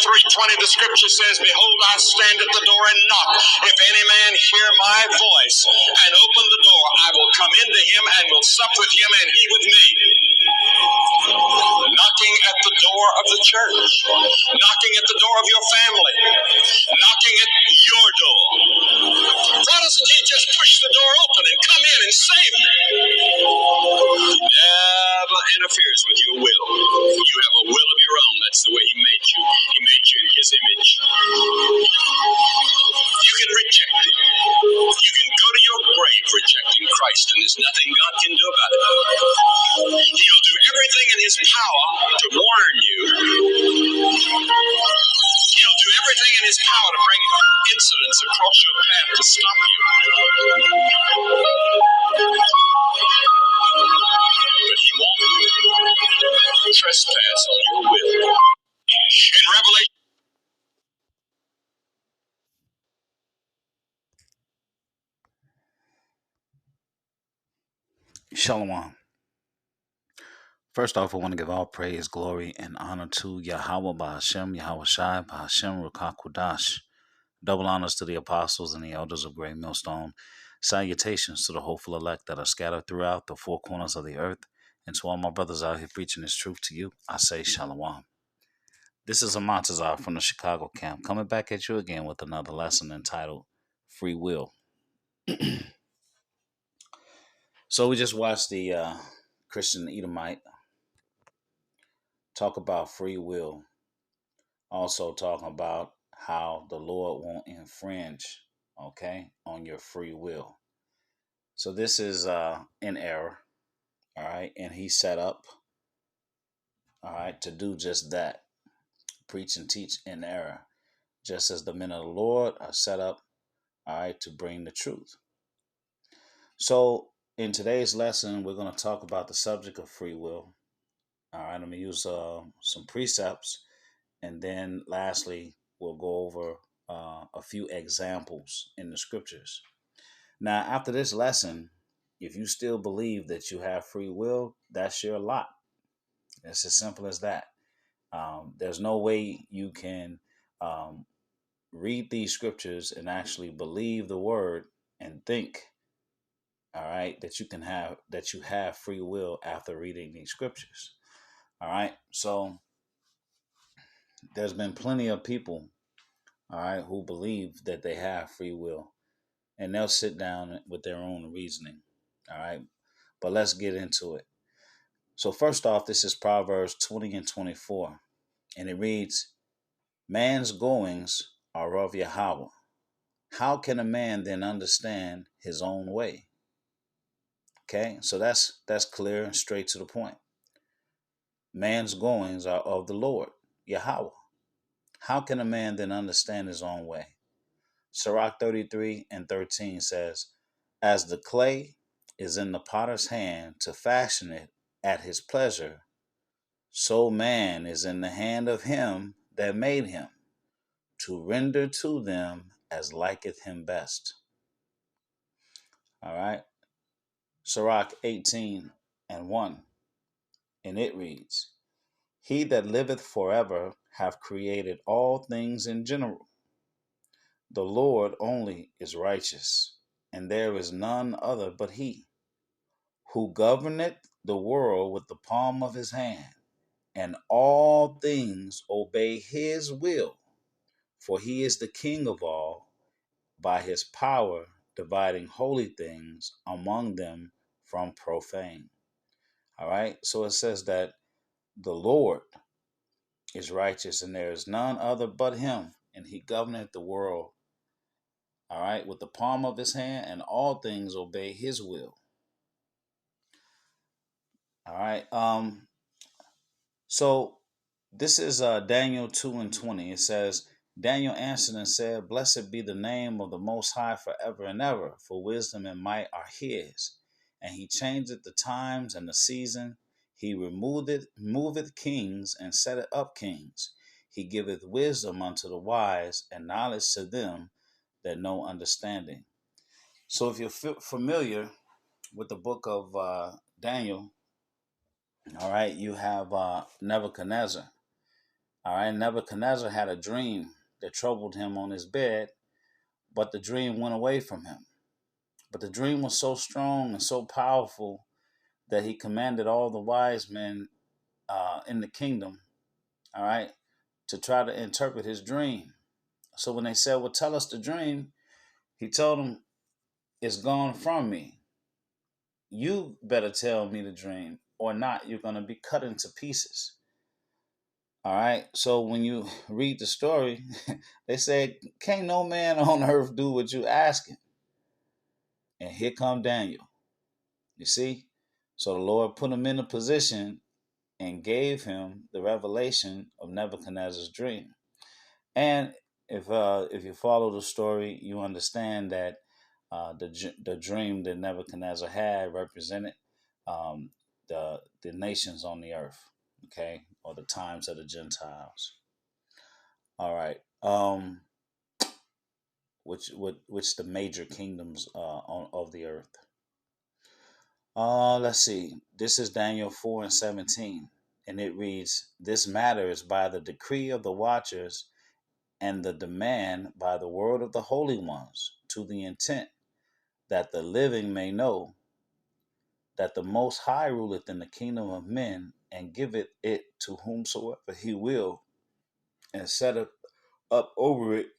3:20, the scripture says, behold, I stand at the door and knock. If any man hear my voice and open the door, I will come into him and will sup with him and he with me. Knocking at the door of the church, knocking at the door of your family, knocking at your door. Why doesn't he just push the door open and come in and save me? He never interferes with your will. You have a will of your own. That's the way he made you. He made you in his image. You can reject him. You can go to your grave rejecting Christ, and there's nothing God can do about it. He'll do everything in his power to warn you. He'll do everything in his power to bring incidents across your path to stop you. But he won't trespass on your will. In Revelation, Shalom. First off, I want to give all praise, glory, and honor to Yahweh Ba'Hashem, Yahweh Shai, Ba'Hashem, Rukakudash. Double honors to the apostles and the elders of Great Millstone. Salutations to the hopeful elect that are scattered throughout the four corners of the earth. And to all my brothers out here preaching this truth to you, I say Shalom. This is Amantazar from the Chicago camp, coming back at you again with another lesson entitled Free Will. So we just watched the Christian Edomite talk about free will. Also talking about how the Lord won't infringe, on your free will. So this is in error, all right? And he set up, all right, to do just that. Preach and teach in error. Just as the men of the Lord are set up, all right, to bring the truth. So in today's lesson, we're going to talk about the subject of free will. All right, I'm going to use some precepts. And then lastly, we'll go over a few examples in the scriptures. Now, after this lesson, if you still believe that you have free will, that's your lot. It's as simple as that. There's no way you can read these scriptures and actually believe the word and think, all right, that you have free will after reading these scriptures. All right. So there's been plenty of people, all right, who believe that they have free will, and they'll sit down with their own reasoning. All right. But let's get into it. So first off, this is Proverbs 20 and 24. And it reads, man's goings are of Yahweh. How can a man then understand his own way? Okay, so that's clear and straight to the point. Man's goings are of the Lord, Yahweh. How can a man then understand his own way? Sirach 33 and 13 says, as the clay is in the potter's hand to fashion it at his pleasure, so man is in the hand of him that made him, to render to them as liketh him best. All right. Sirach 18 and 1. And it reads, he that liveth forever hath created all things in general. The Lord only is righteous, and there is none other but he, who governeth the world with the palm of his hand, and all things obey his will. For he is the king of all, by his power dividing holy things among them from profane. All right. So it says that the Lord is righteous and there is none other but him. And he governeth the world, all right, with the palm of his hand, and all things obey his will. All right. So this is Daniel 2 and 20. It says, Daniel answered and said, blessed be the name of the Most High forever and ever, for wisdom and might are his. And he changeth the times and the season. He moveth kings and setteth up kings. He giveth wisdom unto the wise and knowledge to them that know understanding. So if you're familiar with the book of Daniel, all right, you have Nebuchadnezzar. All right, Nebuchadnezzar had a dream that troubled him on his bed, but the dream went away from him. But the dream was so strong and so powerful that he commanded all the wise men in the kingdom, all right, to try to interpret his dream. So when they said, well, tell us the dream, he told them, it's gone from me. You better tell me the dream, or not, you're going to be cut into pieces. All right. So when you read the story, they said, can't no man on earth do what you asking. And here come Daniel. You see? So the Lord put him in a position and gave him the revelation of Nebuchadnezzar's dream. And if you follow the story, you understand that the dream that Nebuchadnezzar had represented um, the nations on the earth, okay, or the times of the Gentiles. All right, which the major kingdoms of the earth. Let's see. This is Daniel 4:17, and it reads, "This matter is by the decree of the watchers and the demand by the word of the holy ones, to the intent that the living may know that the Most High ruleth in the kingdom of men, and giveth it to whomsoever he will, and setteth up over it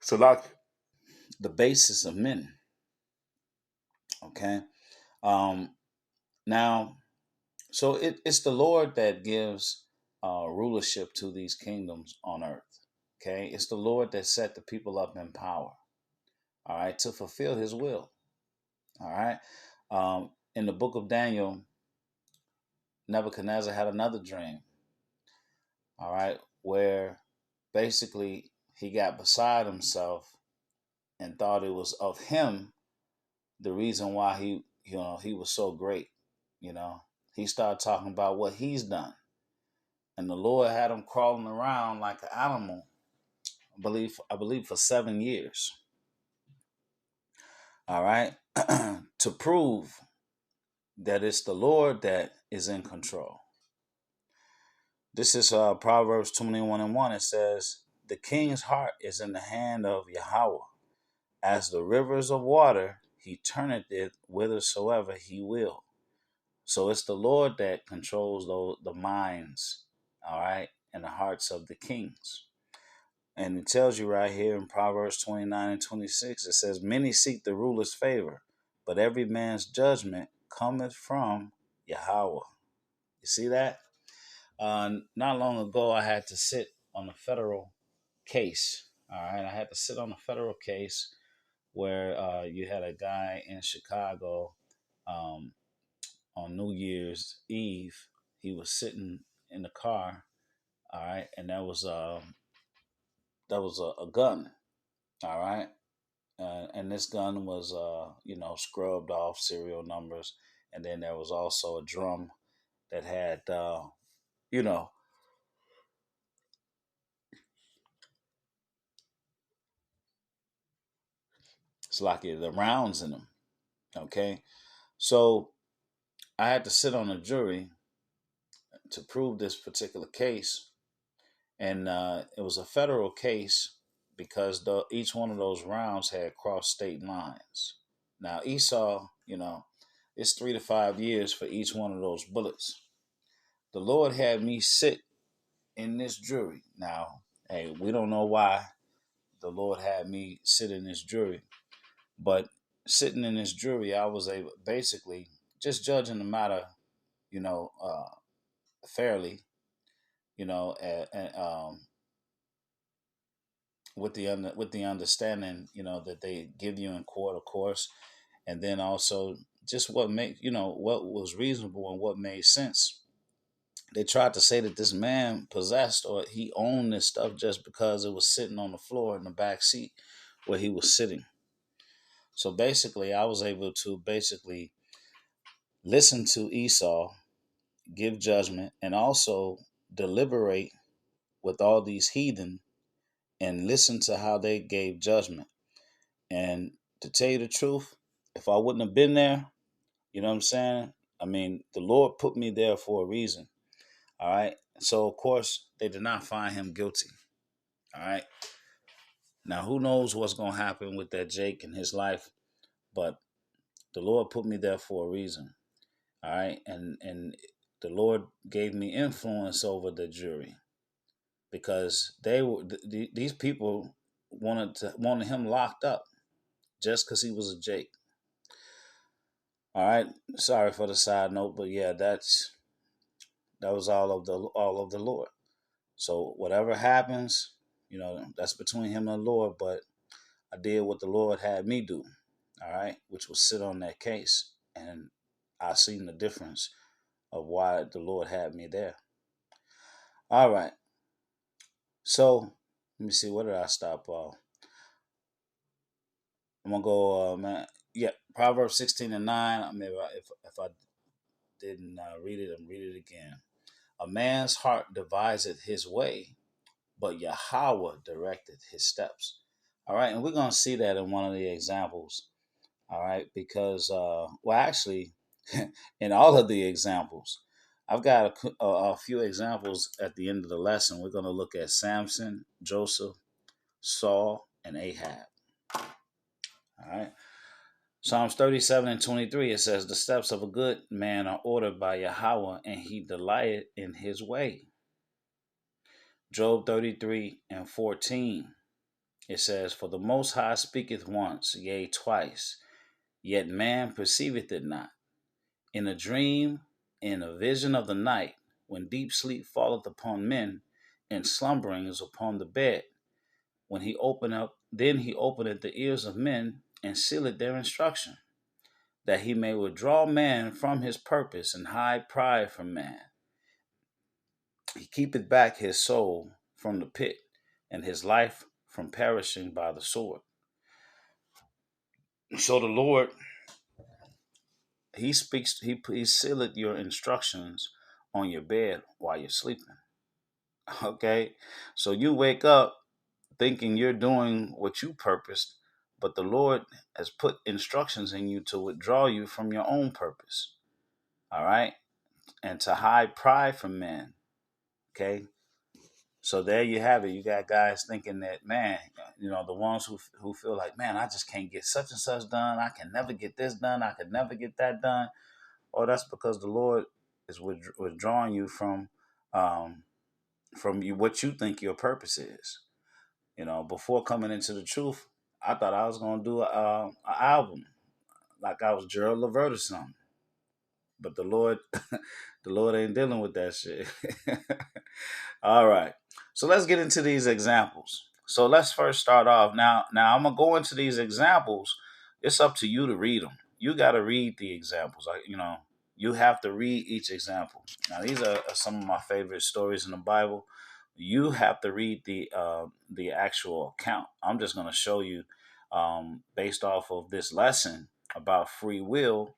so like the basis of men." Okay. Um, Now, so it's the Lord that gives rulership to these kingdoms on earth. Okay. It's the Lord that set the people up in power. All right. To fulfill his will. All right. In the book of Daniel, Nebuchadnezzar had another dream. All right. Where basically he got beside himself and thought it was of him the reason why he was so great. You know, he started talking about what he's done. And the Lord had him crawling around like an animal, I believe for 7 years. All right. To prove that it's the Lord that is in control. This is Proverbs 21:1. It says, the king's heart is in the hand of Yahweh. As the rivers of water, he turneth it whithersoever he will. So it's the Lord that controls the minds, all right, and the hearts of the kings. And it tells you right here in Proverbs 29:26, it says, many seek the ruler's favor, but every man's judgment cometh from Yahweh. You see that? Not long ago, I had to sit on a federal case. All right. I had to sit on a federal case where you had a guy in Chicago um, on New Year's Eve. He was sitting in the car. All right. And that was a gun. All right. And this gun was, scrubbed off serial numbers. And then there was also a drum that had, you know, it's like the rounds in them. Okay. So I had to sit on a jury to prove this particular case. And it was a federal case because each one of those rounds had crossed state lines. Now, Esau, it's 3 to 5 years for each one of those bullets. The Lord had me sit in this jury. Now, hey, we don't know why the Lord had me sit in this jury, but sitting in this jury, I was able basically just judging the matter, you know, uh, fairly, and with the understanding, that they give you in court, of course, and then also just what was reasonable and what made sense. They tried to say that this man possessed or he owned this stuff just because it was sitting on the floor in the back seat where he was sitting. So basically, I was able to basically listen to Esau, give judgment, and also deliberate with all these heathen and listen to how they gave judgment. And to tell you the truth, if I wouldn't have been there, you know what I'm saying? I mean, the Lord put me there for a reason. All right. So, of course, they did not find him guilty. All right. Now, who knows what's going to happen with that Jake in his life, but the Lord put me there for a reason. All right. And the Lord gave me influence over the jury because these people wanted him locked up just because he was a Jake. All right. Sorry for the side note, but yeah, that was all of the Lord. So whatever happens, that's between him and the Lord. But I did what the Lord had me do. All right, which was sit on that case, and I seen the difference of why the Lord had me there. All right. So let me see. Where did I stop? I'm gonna go, man. Yeah, Proverbs 16:9. I mean, if I didn't read it, I'm read it again. A man's heart deviseth his way, but Yahweh directed his steps. All right, and we're gonna see that in one of the examples. All right, because well, actually, in all of the examples, I've got a few examples at the end of the lesson. We're gonna look at Samson, Joseph, Saul, and Ahab. All right. Psalms 37:23, it says, the steps of a good man are ordered by Yahweh, and he delighteth in his way. Job 33:14, it says, for the Most High speaketh once, yea, twice, yet man perceiveth it not. In a dream, in a vision of the night, when deep sleep falleth upon men, and slumbering is upon the bed, when he open up, then he openeth the ears of men, and sealeth their instruction, that he may withdraw man from his purpose and hide pride from man. He keepeth back his soul from the pit, and his life from perishing by the sword. So the Lord, he speaks, he sealeth your instructions on your bed while you're sleeping. Okay? So you wake up thinking you're doing what you purposed, but the Lord has put instructions in you to withdraw you from your own purpose. All right? And to hide pride from men. Okay? So there you have it. You got guys thinking that, man, the ones who feel like, man, I just can't get such and such done. I can never get this done. I can never get that done. Oh, that's because the Lord is withdrawing you from you what you think your purpose is. Before coming into the truth, I thought I was gonna do a album like I was Gerald Levert or something. But the Lord, the Lord ain't dealing with that shit. All right. So let's get into these examples. So let's first start off. Now I'm gonna go into these examples. It's up to you to read them. You got to read the examples. You have to read each example. Now these are some of my favorite stories in the Bible. You have to read the actual account. I'm just gonna show you, based off of this lesson about free will.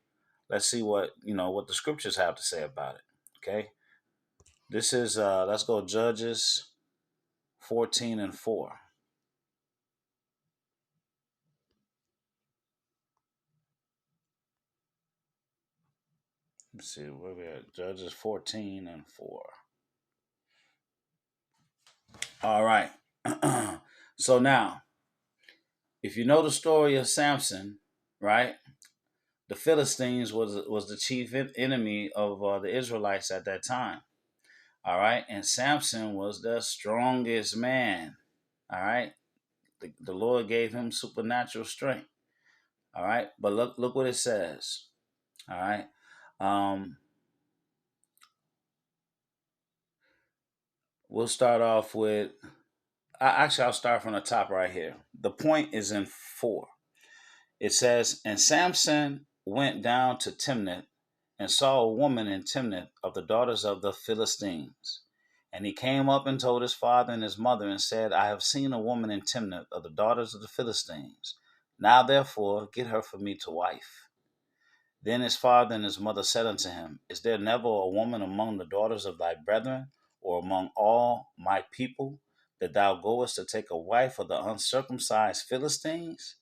Let's see what the scriptures have to say about it. Okay. This is let's go Judges 14:4. Let's see where we at. Judges 14:4. All right. So now, if you know the story of Samson, right? The Philistines was the chief enemy of the Israelites at that time. All right, and Samson was the strongest man. All right, the Lord gave him supernatural strength. All right, but look what it says. All right, we'll start off with. Actually, I'll start from the top right here. The point is in 4. It says, and Samson went down to Timnath and saw a woman in Timnath of the daughters of the Philistines. And he came up and told his father and his mother and said, I have seen a woman in Timnath of the daughters of the Philistines. Now therefore get her for me to wife. Then his father and his mother said unto him, is there never a woman among the daughters of thy brethren, or among all my people, that thou goest to take a wife of the uncircumcised Philistines?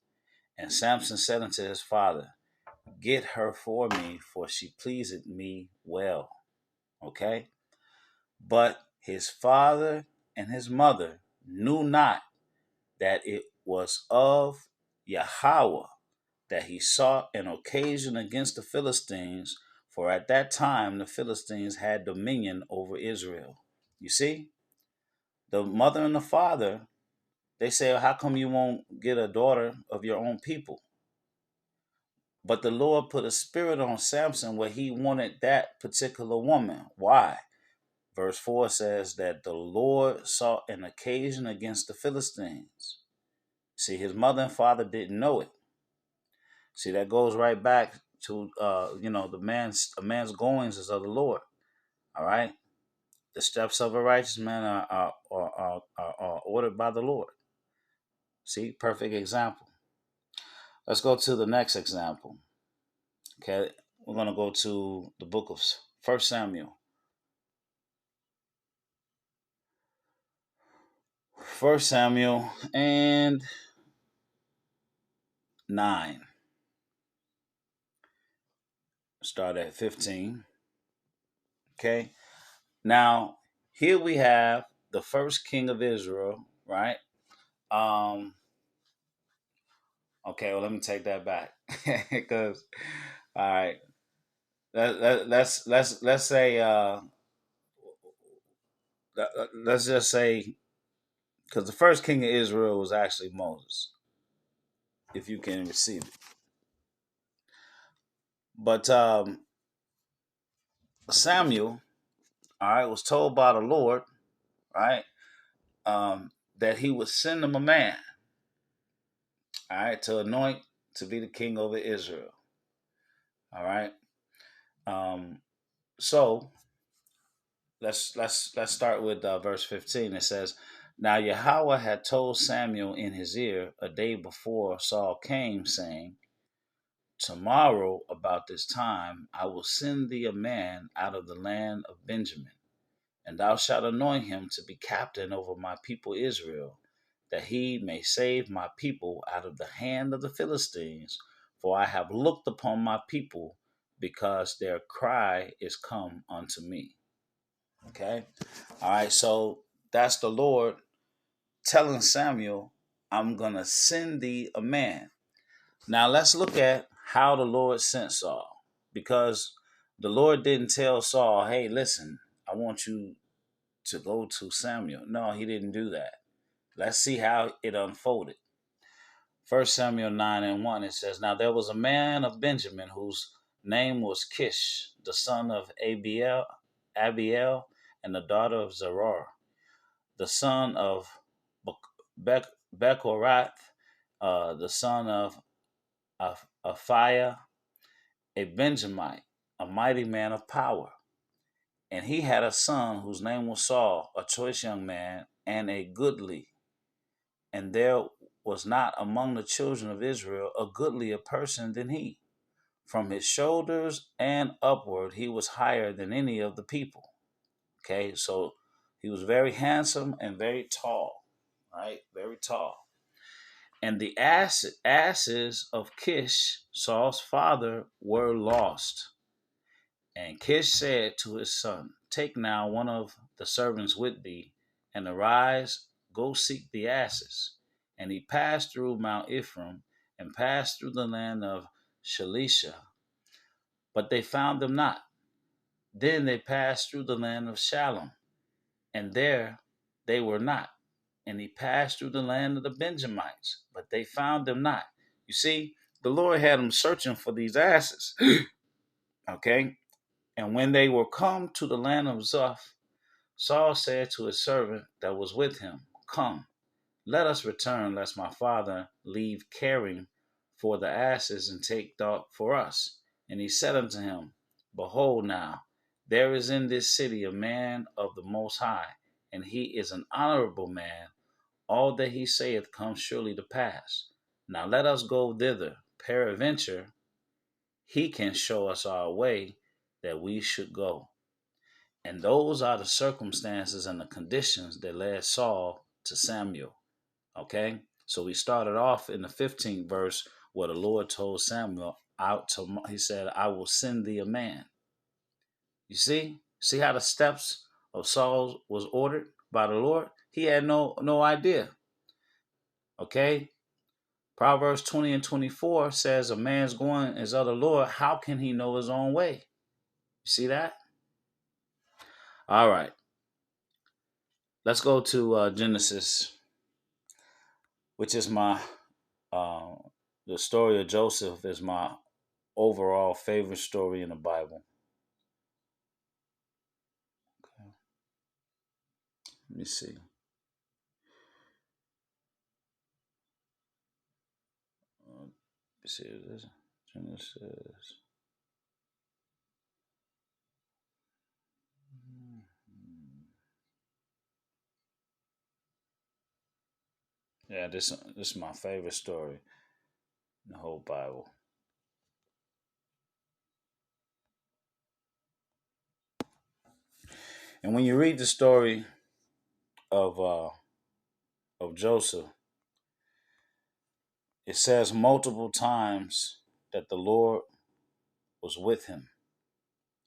And Samson said unto his father, get her for me, for she pleaseth me well. Okay? But his father and his mother knew not that it was of Yahweh that he sought an occasion against the Philistines, for at that time the Philistines had dominion over Israel. You see, the mother and the father, they say, how come you won't get a daughter of your own people? But the Lord put a spirit on Samson where he wanted that particular woman. Why? Verse 4 says that the Lord sought an occasion against the Philistines. See, his mother and father didn't know it. See, that goes right back to a man's goings is of the Lord. All right, the steps of a righteous man are ordered by the Lord. See, perfect example. Let's go to the next example. Okay, we're gonna go to the book of 1 Samuel. 1 Samuel and 9. Start at 15. Okay. Now, here we have the first king of Israel, right? Okay, well, let me take that back. Because, all right, let's say let's just say, because the first king of Israel was actually Moses, if you can receive it. But Samuel, all right, was told by the Lord, right, that he would send him a man, all right, to anoint to be the king over Israel. All right. So let's start with verse 15. It says, "Now Yahweh had told Samuel in his ear a day before Saul came, saying, Tomorrow about this time I will send thee a man out of the land of Benjamin, and thou shalt anoint him to be captain over my people Israel, that he may save my people out of the hand of the Philistines, for I have looked upon my people, because their cry is come unto me." Okay? All right, so that's the Lord telling Samuel, I'm going to send thee a man. Now let's look at how the Lord sent Saul, because the Lord didn't tell Saul, hey, listen, I want you to go to Samuel. No, he didn't do that. Let's see how it unfolded. 1 Samuel 9 and 1, it says, Now there was a man of Benjamin whose name was Kish, the son of Abiel, and the daughter of Zeror, the son of Bechorath, the son of Aphiah, a Benjamite, a mighty man of power. And he had a son whose name was Saul, a choice young man, and a goodly. And there was not among the children of Israel a goodlier person than he. From his shoulders and upward, he was higher than any of the people. Okay, so he was very handsome and very tall, right? Very tall. And the asses of Kish, Saul's father, were lost. And Kish said to his son, Take now one of the servants with thee, and arise, go seek the asses. And he passed through Mount Ephraim, and passed through the land of Shalisha, but they found them not. Then they passed through the land of Shalom, and there they were not. And he passed through the land of the Benjamites, but they found them not. You see, the Lord had them searching for these asses. Okay? And when they were come to the land of Zuph, Saul said to his servant that was with him, Come, let us return, lest my father leave caring for the asses and take thought for us. And he said unto him, Behold now, there is in this city a man of the Most High, and he is an honorable man. All that he saith comes surely to pass. Now let us go thither. Peradventure, he can show us our way that we should go. And those are the circumstances and the conditions that led Saul to Samuel. Okay? So we started off in the 15th verse where the Lord told Samuel, he said, I will send thee a man. You see? See how the steps of Saul was ordered by the Lord? He had no idea. Okay? Proverbs 20 and 24 says, a man's going is of the Lord. How can he know his own way? You see that? All right. Let's go to Genesis, which is the story of Joseph is my overall favorite story in the Bible. Okay. Let me see. Let me see this. Genesis. Yeah, this is my favorite story in the whole Bible. And when you read the story of Joseph, it says multiple times that the Lord was with him.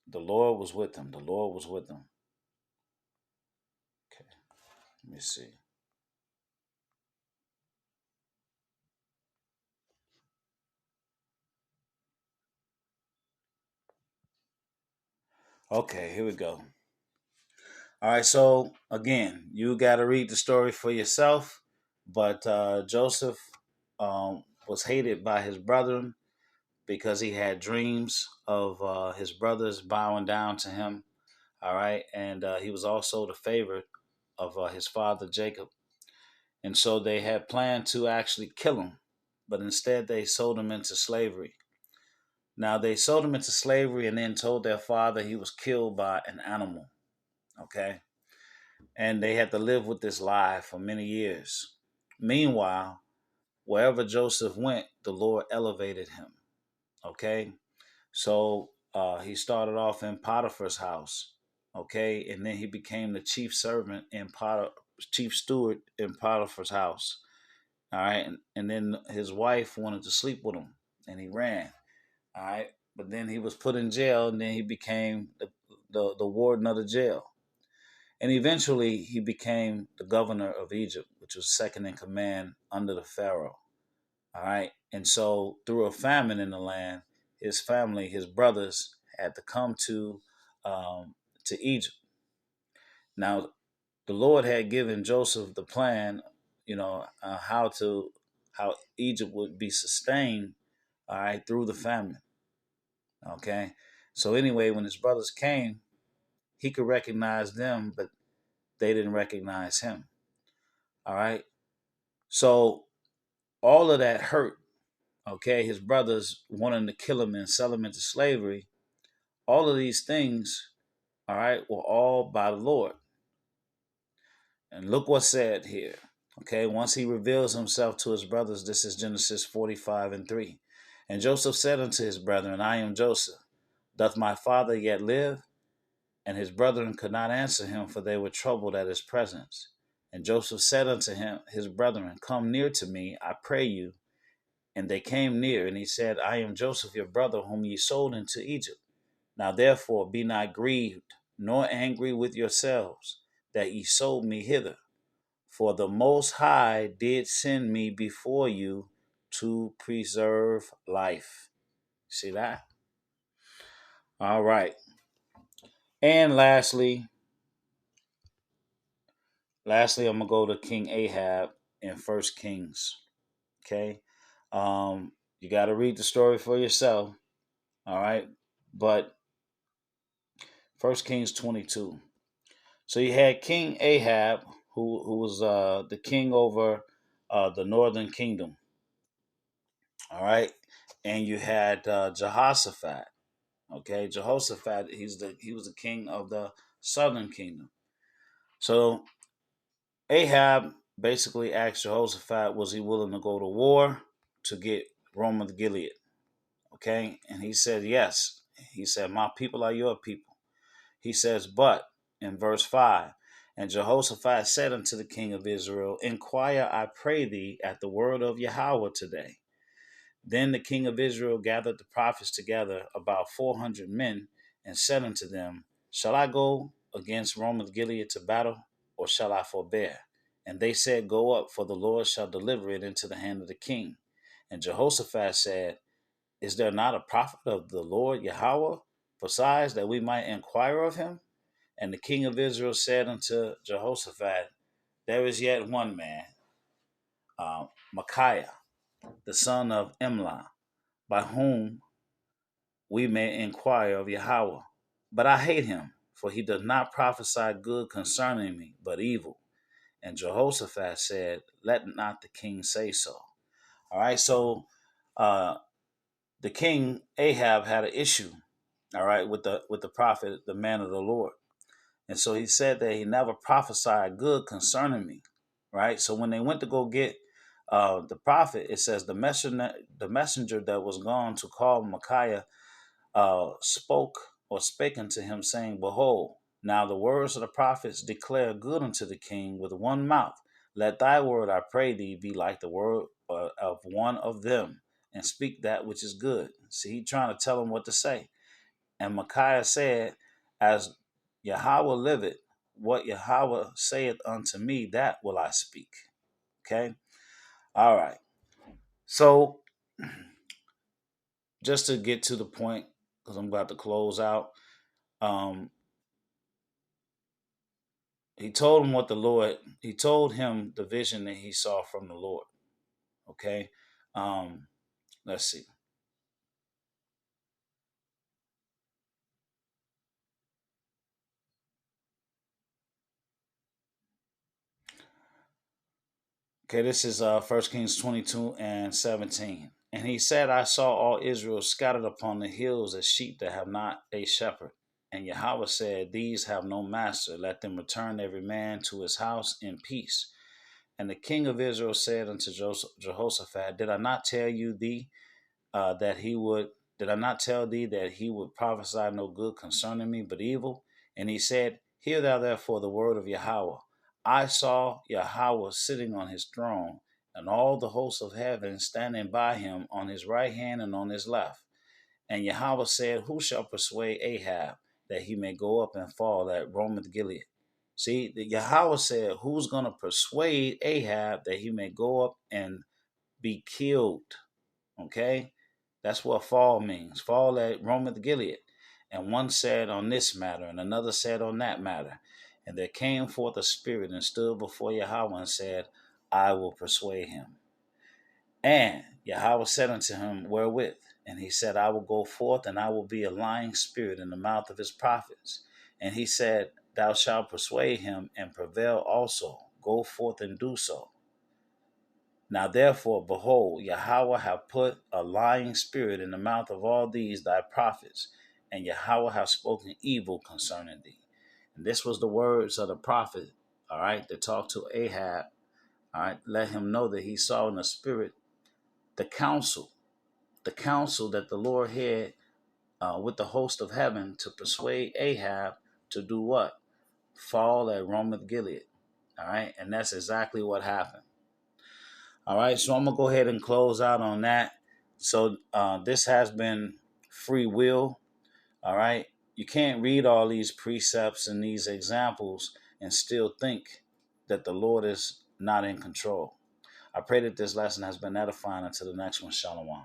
The Lord was with him. The Lord was with him. Okay, let me see. Okay, here we go. All right, so again, you got to read the story for yourself. But Joseph was hated by his brethren because he had dreams of his brothers bowing down to him. All right, and he was also the favorite of his father Jacob. And so they had planned to actually kill him, but instead they sold him into slavery. Now they sold him into slavery and then told their father he was killed by an animal. Okay. And they had to live with this lie for many years. Meanwhile, wherever Joseph went, the Lord elevated him. Okay. So he started off in Potiphar's house. Okay. And then he became the chief servant in chief steward in Potiphar's house. All right. And then his wife wanted to sleep with him and he ran. All right. But then he was put in jail and then he became the warden of the jail. And eventually he became the governor of Egypt, which was second in command under the Pharaoh. All right. And so through a famine in the land, his family, his brothers had to come to Egypt. Now, the Lord had given Joseph the plan, how Egypt would be sustained, all right, through the famine. Okay. So anyway, when his brothers came, he could recognize them, but they didn't recognize him. All right. So all of that hurt, okay, his brothers wanting to kill him and sell him into slavery, all of these things, all right, were all by the Lord. And look what's said here. Okay, once he reveals himself to his brothers, this is Genesis 45 and 3. And Joseph said unto his brethren, I am Joseph. Doth my father yet live? And his brethren could not answer him, for they were troubled at his presence. And Joseph said unto him, his brethren, come near to me, I pray you. And they came near, and he said, I am Joseph, your brother, whom ye sold into Egypt. Now therefore be not grieved, nor angry with yourselves, that ye sold me hither. For the Most High did send me before you to preserve life. See that? All right. And lastly, I'm gonna go to King Ahab in First Kings. Okay. You got to read the story for yourself. All right. But First Kings 22. So you had King Ahab, who was the king over the northern kingdom. All right. And you had Jehoshaphat. Okay, Jehoshaphat, he was the king of the southern kingdom. So Ahab basically asked Jehoshaphat, was he willing to go to war to get Ramoth Gilead? Okay, and he said yes. He said, my people are your people. He says, but in verse 5, and Jehoshaphat said unto the king of Israel, inquire, I pray thee, at the word of Yahweh today. Then the king of Israel gathered the prophets together, about 400 men, and said unto them, shall I go against Ramoth Gilead to battle, or shall I forbear? And they said, Go up, for the Lord shall deliver it into the hand of the king. And Jehoshaphat said, Is there not a prophet of the Lord Yahweh besides, that we might inquire of him? And the king of Israel said unto Jehoshaphat, There is yet one man, Micaiah, the son of Imlah, by whom we may inquire of Yahweh. But I hate him, for he does not prophesy good concerning me, but evil. And Jehoshaphat said, Let not the king say so. All right, so uh, the king Ahab had an issue, all right, with the prophet, the man of the Lord. And so he said that he never prophesied good concerning me, right? So when they went to go get the prophet, it says the messenger that was gone to call Micaiah spoke or spake unto him, saying, Behold, now the words of the prophets declare good unto the king with one mouth. Let thy word, I pray thee, be like the word of one of them, and speak that which is good. See, he trying to tell him what to say. And Micaiah said, As Yahweh liveth, what Yahweh saith unto me, that will I speak. Okay? All right. So just to get to the point, because I'm about to close out, um, he told him the vision that he saw from the Lord. Okay? Let's see. Okay, this is 1 Kings 22 and 17. And he said, I saw all Israel scattered upon the hills as sheep that have not a shepherd. And Yahweh said, These have no master. Let them return every man to his house in peace. And the king of Israel said unto Jehoshaphat, Did I not tell thee that he would? Did I not tell thee that he would prophesy no good concerning me, but evil? And he said, Hear thou therefore the word of Yahweh. I saw Yahweh sitting on his throne, and all the hosts of heaven standing by him on his right hand and on his left. And Yahweh said, Who shall persuade Ahab that he may go up and fall at Ramoth Gilead? See, the Yahweh said, Who's going to persuade Ahab that he may go up and be killed? Okay? That's what fall means. Fall at Ramoth Gilead. And one said on this matter, and another said on that matter. And there came forth a spirit and stood before Yahweh and said, I will persuade him. And Yahweh said unto him, Wherewith? And he said, I will go forth, and I will be a lying spirit in the mouth of his prophets. And he said, Thou shalt persuade him and prevail also. Go forth and do so. Now therefore, behold, Yahweh hath put a lying spirit in the mouth of all these thy prophets, and Yahweh hath spoken evil concerning thee. And this was the words of the prophet, all right, that talked to Ahab, all right, let him know that he saw in the spirit the counsel that the Lord had with the host of heaven to persuade Ahab to do what? Fall at Ramoth Gilead. All right, and that's exactly what happened. All right, so I'm gonna go ahead and close out on that. So this has been free will. All right, you can't read all these precepts and these examples and still think that the Lord is not in control. I pray that this lesson has been edifying. Until the next one, Shalom.